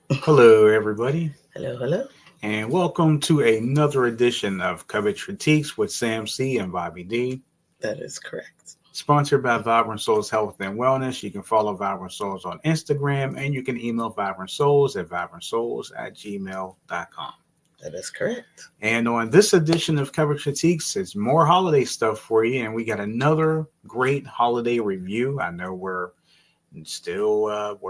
Hello, everybody, Hello, hello. and welcome to another edition of Cubbage Critiques with Sam C. and Bobby D. That is correct. Sponsored by Vibrant Souls Health and Wellness. You can follow Vibrant Souls on Instagram, and you can email Vibrant Souls at vibrantsouls@gmail.com. That is correct. And on this edition of Cubbage Critiques, it's more holiday stuff for you, and we got another great holiday review. I know we're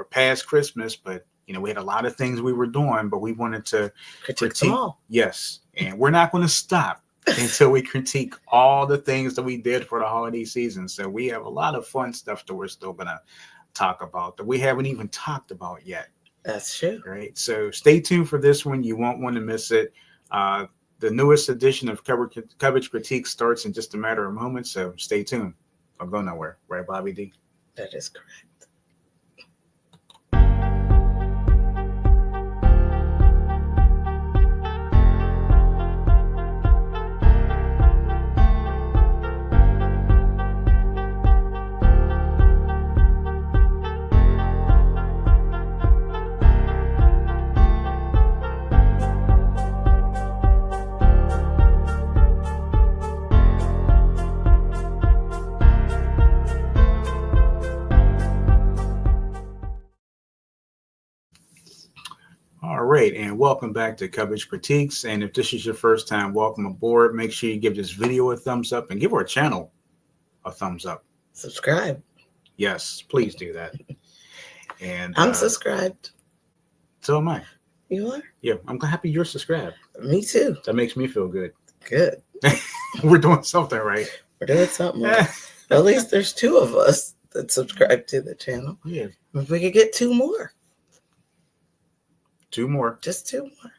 past Christmas, but we had a lot of things we were doing, but we wanted to Critique them all. Yes, and we're not going to stop until we critique all the things that we did for the holiday season. So we have a lot of fun stuff that we're still going to talk about that we haven't even talked about yet. That's true. Right. So stay tuned for this one. You won't want to miss it. The newest edition of Cubbage Critique starts in just a matter of moments. So stay tuned. Don't go nowhere. Right, Bobby D? That is correct. All right, and welcome back to Cubbage Critiques. And if this is your first time, welcome aboard. Make sure you give this video a thumbs up and give our channel a thumbs up. Subscribe. Yes, please do that. And I'm subscribed. So am I. You are? Yeah, I'm happy you're subscribed. Me too. That makes me feel good. Good. We're doing something right. We're doing something right. At least there's two of us that subscribe to the channel. Yeah. If we could get two more. Two more. Just two more.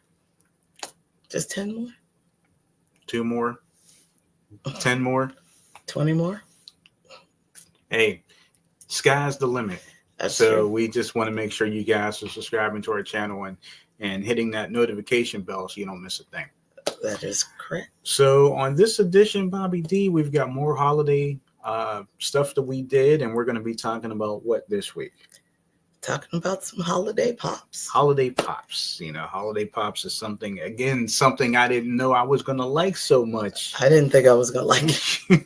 Just 10 more. 2 more. 10 more. 20 more. Hey, sky's the limit. That's so true. We just want to make sure you guys are subscribing to our channel and hitting that notification bell so you don't miss a thing. That is correct. So on this edition, Bobby D, we've got more holiday stuff that we did, and we're going to be talking about what this week? Talking about some holiday pops. Holiday pops. Holiday pops is something I didn't know I was going to like so much. I didn't think I was going to like it.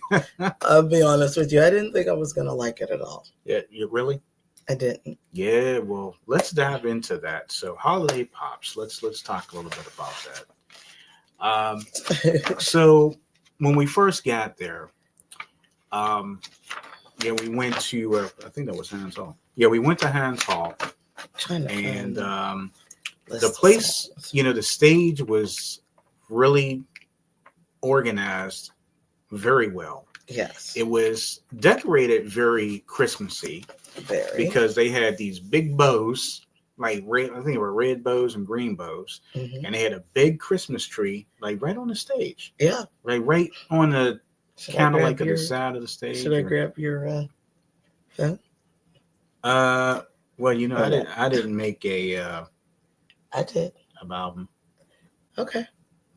I'll be honest with you. I didn't think I was going to like it at all. Yeah, you really? I didn't. Yeah, well, let's dive into that. So holiday pops, let's talk a little bit about that. So when we first got there, we went to, I think that was Hans Hall. Yeah, we went to Hans Hall. And the place, the stage was really organized very well. Yes. It was decorated very Christmassy. Very. Because they had these big bows, like red, I think they were red bows and green bows. Mm-hmm. And they had a big Christmas tree, like right on the stage. Yeah. Like right on the kind of like at the side of the stage. Should I grab your phone? Well, I didn't make a I did. album. Okay.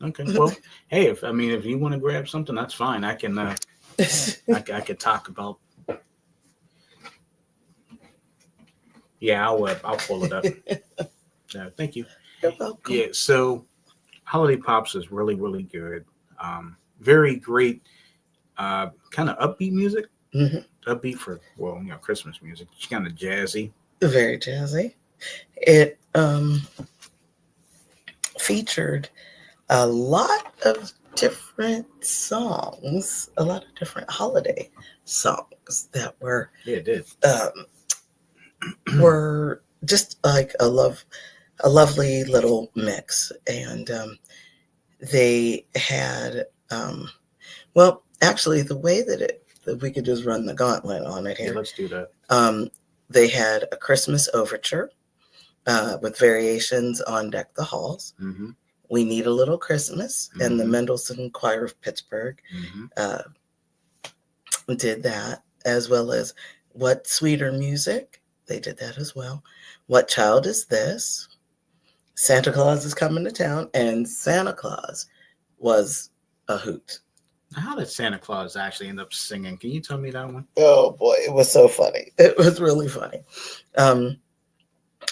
Well, hey, if you want to grab something, that's fine. I can I can talk about. Yeah, I'll pull it up. Thank you. You're welcome. Yeah, so Holiday Pops is really, really good. Very great kind of upbeat music. Mm-hmm. Upbeat for, Christmas music. It's kind of jazzy. Very jazzy. It featured a lot of different songs, a lot of different holiday songs that were Yeah, it did. were just like a lovely little mix. And they had actually the way that we could just run the gauntlet on it here. Yeah, let's do that. They had a Christmas overture with variations on Deck the Halls. Mm-hmm. We Need a Little Christmas, Mm-hmm. and the Mendelssohn Choir of Pittsburgh did that, as well as What Sweeter Music. They did that as well. What Child Is This? Santa Claus Is Coming to Town, and Santa Claus was a hoot. How did Santa Claus actually end up singing? Can you tell me that one? Oh boy, it was so funny. It was really funny.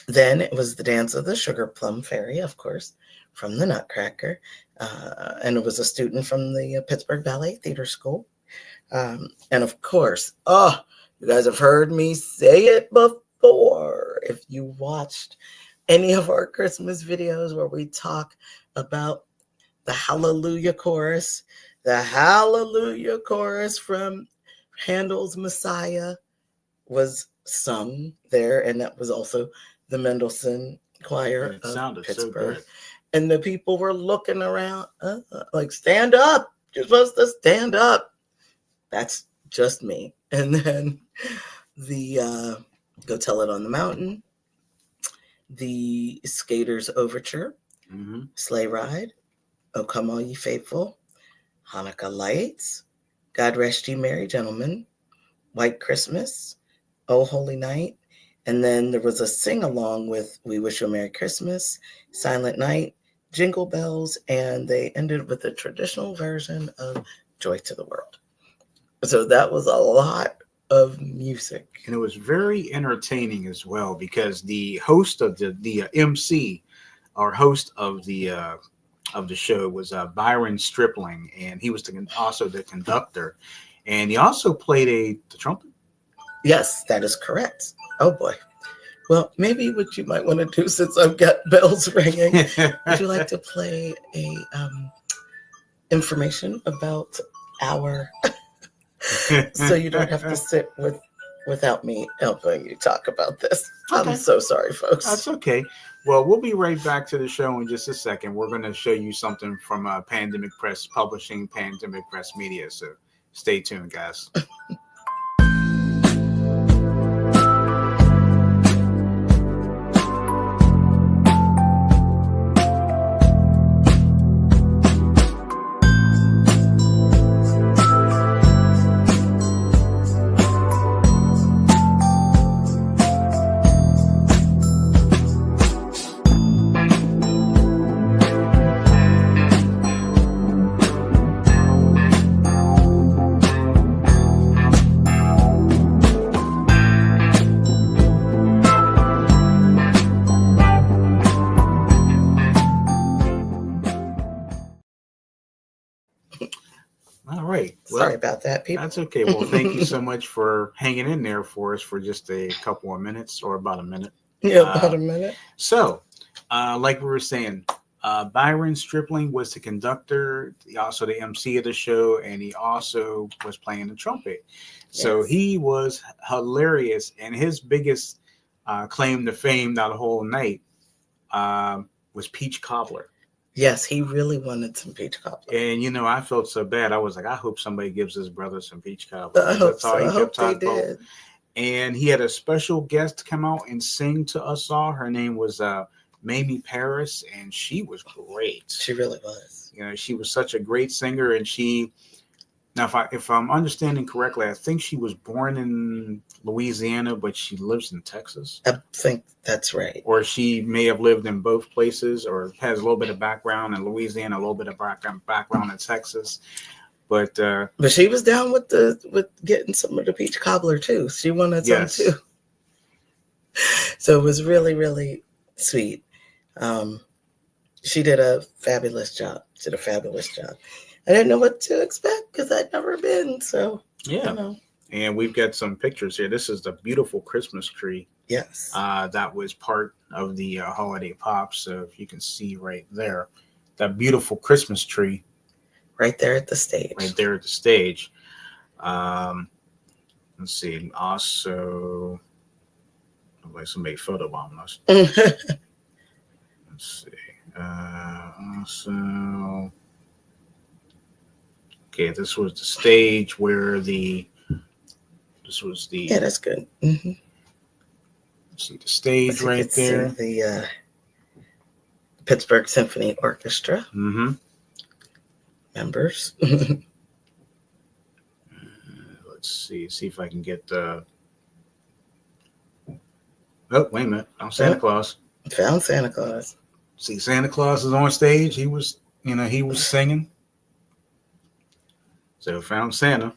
Then it was the dance of the Sugar Plum Fairy, of course, from the Nutcracker. And it was a student from the Pittsburgh Ballet Theater School. And of course, you guys have heard me say it before. If you watched any of our Christmas videos where we talk about the Hallelujah Chorus, the Hallelujah Chorus from Handel's Messiah was sung there, and that was also the Mendelssohn Choir of Pittsburgh. So and the people were looking around like, stand up. You're supposed to stand up. That's just me. And then the Go Tell It on the Mountain, the Skater's Overture, Sleigh Ride, O Come All Ye Faithful, Hanukkah Lights, God Rest Ye Merry Gentlemen, White Christmas, Oh Holy Night, and then there was a sing-along with We Wish You a Merry Christmas, Silent Night, Jingle Bells, and they ended with a traditional version of Joy to the World. So that was a lot of music. And it was very entertaining as well, because the host of the MC, or host of the show, was Byron Stripling, and he was also the conductor, and he also played the trumpet. Yes, that is correct. Oh boy. Well, maybe what you might want to do, since I've got bells ringing, would you like to play a information about our so you don't have to sit without me helping you talk about this. Okay. I'm so sorry, folks. That's okay. Well, we'll be right back to the show in just a second. We're going to show you something from Pandemic Press Publishing, Pandemic Press Media. So stay tuned, guys. All right. Well, sorry about that, people. That's okay. Well, thank you so much for hanging in there for us for just a couple of minutes, or about a minute. Yeah, about a minute. So, like we were saying, Byron Stripling was the conductor, also the MC of the show, and he also was playing the trumpet. So yes. He was hilarious, and his biggest claim to fame that whole night was peach cobbler. Yes, he really wanted some peach cobbler. And, I felt so bad. I was like, I hope somebody gives his brother some peach cobbler. I hope so. I hope they did. And he had a special guest come out and sing to us all. Her name was Mamie Paris, and she was great. She really was. She was such a great singer, and now, if I'm understanding correctly, I think she was born in Louisiana, but she lives in Texas. I think that's right. Or she may have lived in both places, or has a little bit of background in Louisiana, a little bit of background in Texas. But she was down with getting some of the peach cobbler too. She wanted some too. So it was really, really sweet. She did a fabulous job. I didn't know what to expect because I'd never been. So, yeah. And we've got some pictures here. This is the beautiful Christmas tree. Yes. That was part of the holiday pop. So if you can see right there, that beautiful Christmas tree. Right there at the stage. Let's see. Also, somebody photobombed us. Let's see. Also... Okay, this was the stage where yeah, that's good. Mm-hmm. See the stage right there. The Pittsburgh Symphony Orchestra members. Let's see if I can get the. Oh, wait a minute! Santa Claus. Found Santa Claus. See, Santa Claus is on stage. He was singing. So found Santa.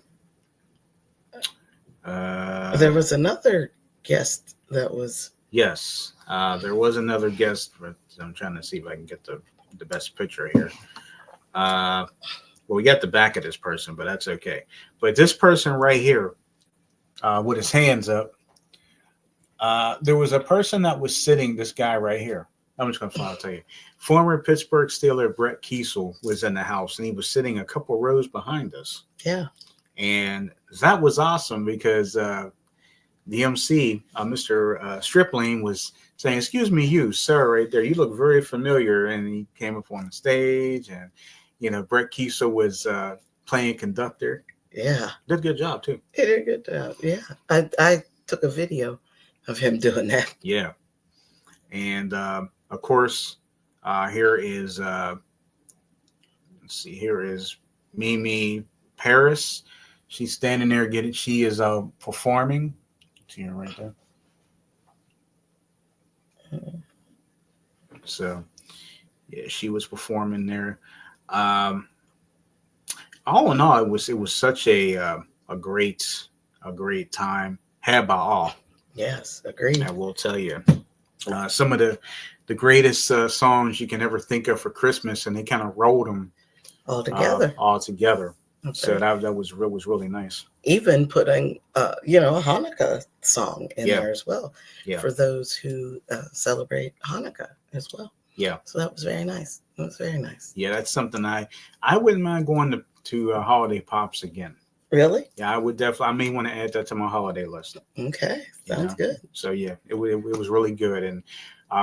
There was another guest that was Yes, there was another guest, but I'm trying to see if I can get the best picture here. Well, we got the back of this person, but that's okay. But this person right here, with his hands up, there was a person that was sitting. This guy right here. I'm just gonna tell you. Former Pittsburgh Steeler Brett Kiesel was in the house, and he was sitting a couple rows behind us. Yeah, and that was awesome because the MC, Mr. Stripling, was saying, "Excuse me, you sir, right there. You look very familiar." And he came up on the stage, and Brett Kiesel was playing conductor. Yeah, did a good job too. He did a good job. Yeah, I took a video of him doing that. Yeah, and of course, here is let's see, here is Mimi Paris. She's standing there getting. She is performing. See her right there. So, yeah, she was performing there. All in all, it was such a great time had by all. Yes, agreed. I will tell you, some of the greatest songs you can ever think of for Christmas, and they kind of rolled them all together. Okay. So that was really nice. Even putting a Hanukkah song in there as well. Yeah. For those who celebrate Hanukkah as well. Yeah. So that was very nice. It was very nice. Yeah, that's something I wouldn't mind going to Holiday Pops again. Really? Yeah, I would definitely. I may want to add that to my holiday list. Okay, sounds good. So yeah, it was really good. And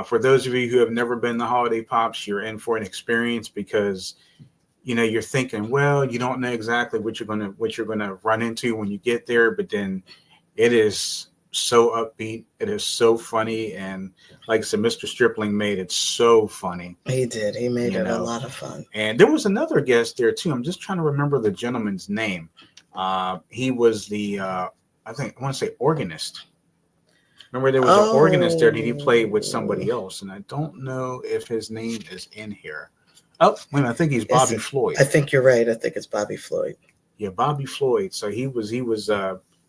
for those of you who have never been to Holiday Pops, you're in for an experience because you're thinking, well, you don't know exactly what you're gonna run into when you get there, but then it is so upbeat, it is so funny, and like I said, Mr. Stripling made it so funny. He did. He made it a lot of fun. And there was another guest there too. I'm just trying to remember the gentleman's name. He was the I want to say organist. Remember there was an organist there, and he played with somebody else, and I don't know if his name is in here. Oh, wait a minute, I think he's Bobby Floyd. I think you're right. I think it's Bobby Floyd. Yeah, Bobby Floyd. So he was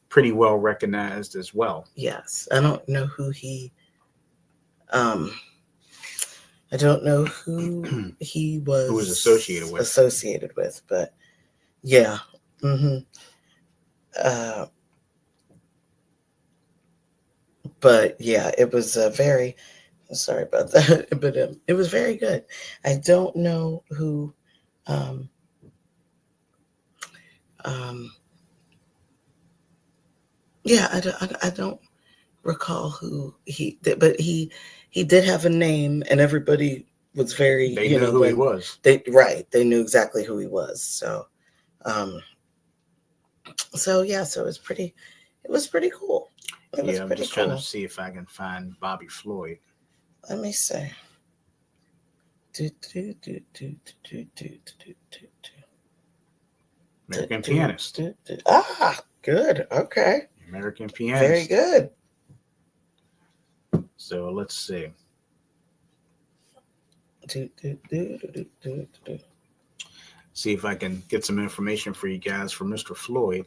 pretty well recognized as well. Yes. I don't know who he was who was associated with, but yeah. Mm-hmm. But yeah, it was very. Sorry about that, but it was very good. I don't know who. Yeah, I don't recall who he did, but he did have a name, and everybody was very. They knew who he was. They knew exactly who he was. So, so yeah, so it was pretty cool. I'm just trying to see if I can find Bobby Floyd. Let me see. American pianist. Ah, good. Okay. American pianist. Very good. So let's see. See if I can get some information for you guys for Mr. Floyd.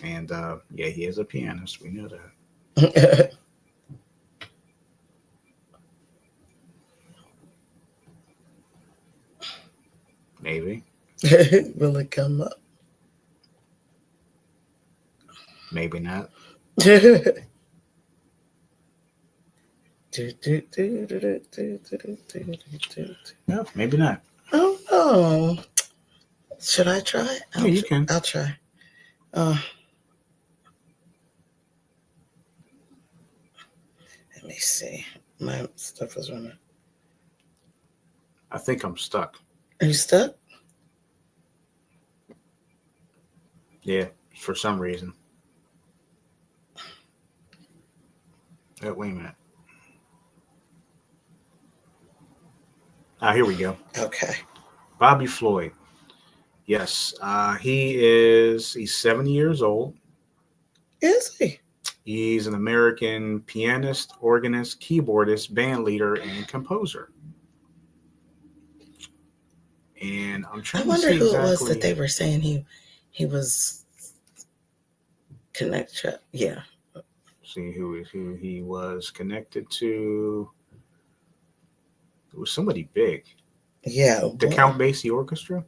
And yeah, he is a pianist. We know that. Maybe. Will it come up? Maybe not. No, maybe not. Oh no. Should I try? Yeah, you can. I'll try. Let me see. My stuff is running. I think I'm stuck. Are you stuck? Yeah, for some reason. Oh, wait a minute. Here we go. Okay. Bobby Floyd. Yes, he's 70 years old. Is he? He's an American pianist, organist, keyboardist, band leader, and composer. And I'm trying to see exactly. I wonder who it was that they were saying he was connected. Yeah. see who he was connected to. It was somebody big. Yeah. The Count Basie Orchestra.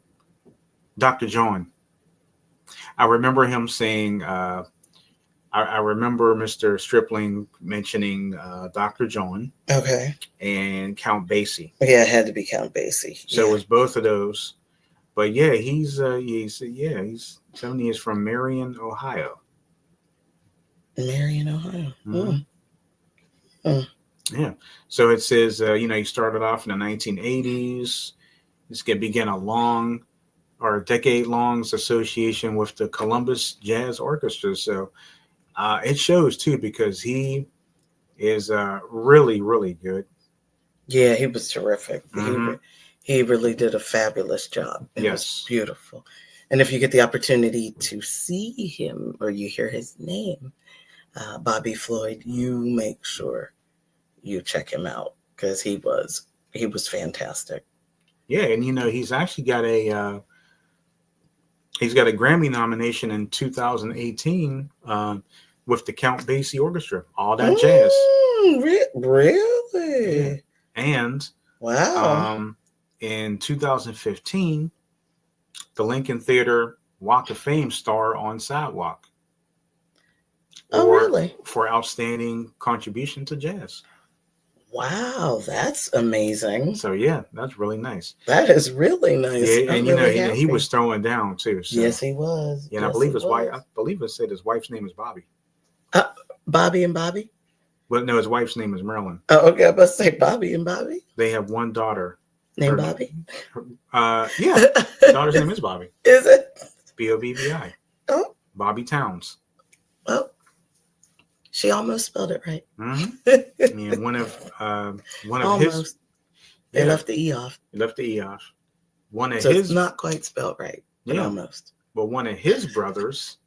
Dr. John. I remember him saying, I remember Mr. Stripling mentioning Dr. John. Okay. And Count Basie. Yeah, it had to be Count Basie. So it was both of those. But yeah, he's 70 years from Marion, Ohio. Marion, Ohio. Mm-hmm. Yeah. So it says, he started off in the 1980s. This began a decade-long association with the Columbus Jazz Orchestra. So it shows too, because he is really, really good. Yeah, he was terrific. Mm-hmm. He really did a fabulous job. It was beautiful. And if you get the opportunity to see him or you hear his name, Bobby Floyd, you make sure you check him out, because he was fantastic. Yeah, and he's actually got a Grammy nomination in 2018 with the Count Basie Orchestra, all that jazz. Really? Yeah. And wow. In 2015, the Lincoln Theater Walk of Fame star on Sidewalk. Really? For outstanding contribution to jazz. Wow, that's amazing. So yeah, that's really nice. That is really nice. Yeah, and he was throwing down too. So. Yes, he was. Yeah, and I believe his wife. I believe it said his wife's name is Bobby. Bobby and Bobby? Well, no, his wife's name is Marilyn. Oh, okay. I was about to say Bobby and Bobby. They have one daughter. Named Bobby? Yeah, the daughter's name is Bobby. Is it? Bobbi. Oh. Bobby Towns. Oh. She almost spelled it right. Mm-hmm. Yeah, one of his. They left the E off. One of so his. It's not quite spelled right, but almost. But one of his brothers,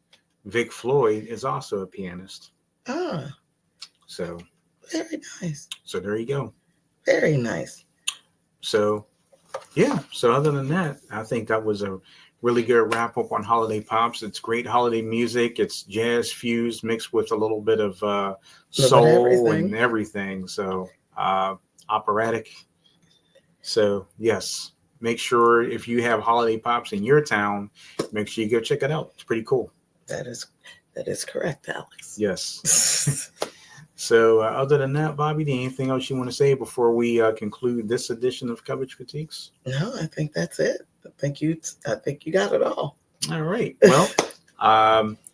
Vic Floyd, is also a pianist. Ah. So. Very nice. So there you go. Very nice. So, yeah. So other than that, I think that was a really good wrap up on Holiday Pops. It's great holiday music. It's jazz fused mixed with a little bit of soul and everything. So operatic. So yes, make sure if you have Holiday Pops in your town, make sure you go check it out. It's pretty cool. That is correct, Alex. Yes. So other than that, Bobby, anything else you want to say before we conclude this edition of Cubbage Critiques? No, I think that's it. I think you got it all. All right. Well,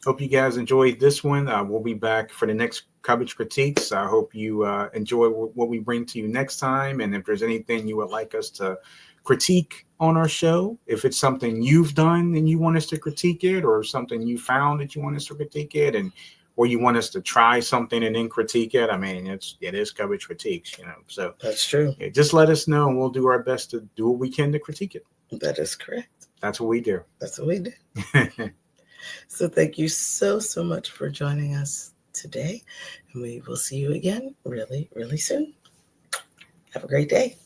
hope you guys enjoyed this one. We'll be back for the next Cubbage Critiques. I hope you enjoy what we bring to you next time. And if there's anything you would like us to critique on our show, if it's something you've done and you want us to critique it, or something you found that you want us to critique it, or you want us to try something and then critique it, I mean, it is Cubbage Critiques, So that's true. Yeah, just let us know, and we'll do our best to do what we can to critique it. That is correct. That's what we do. That's what we do. So thank you so much for joining us today. And we will see you again really, really soon. Have a great day.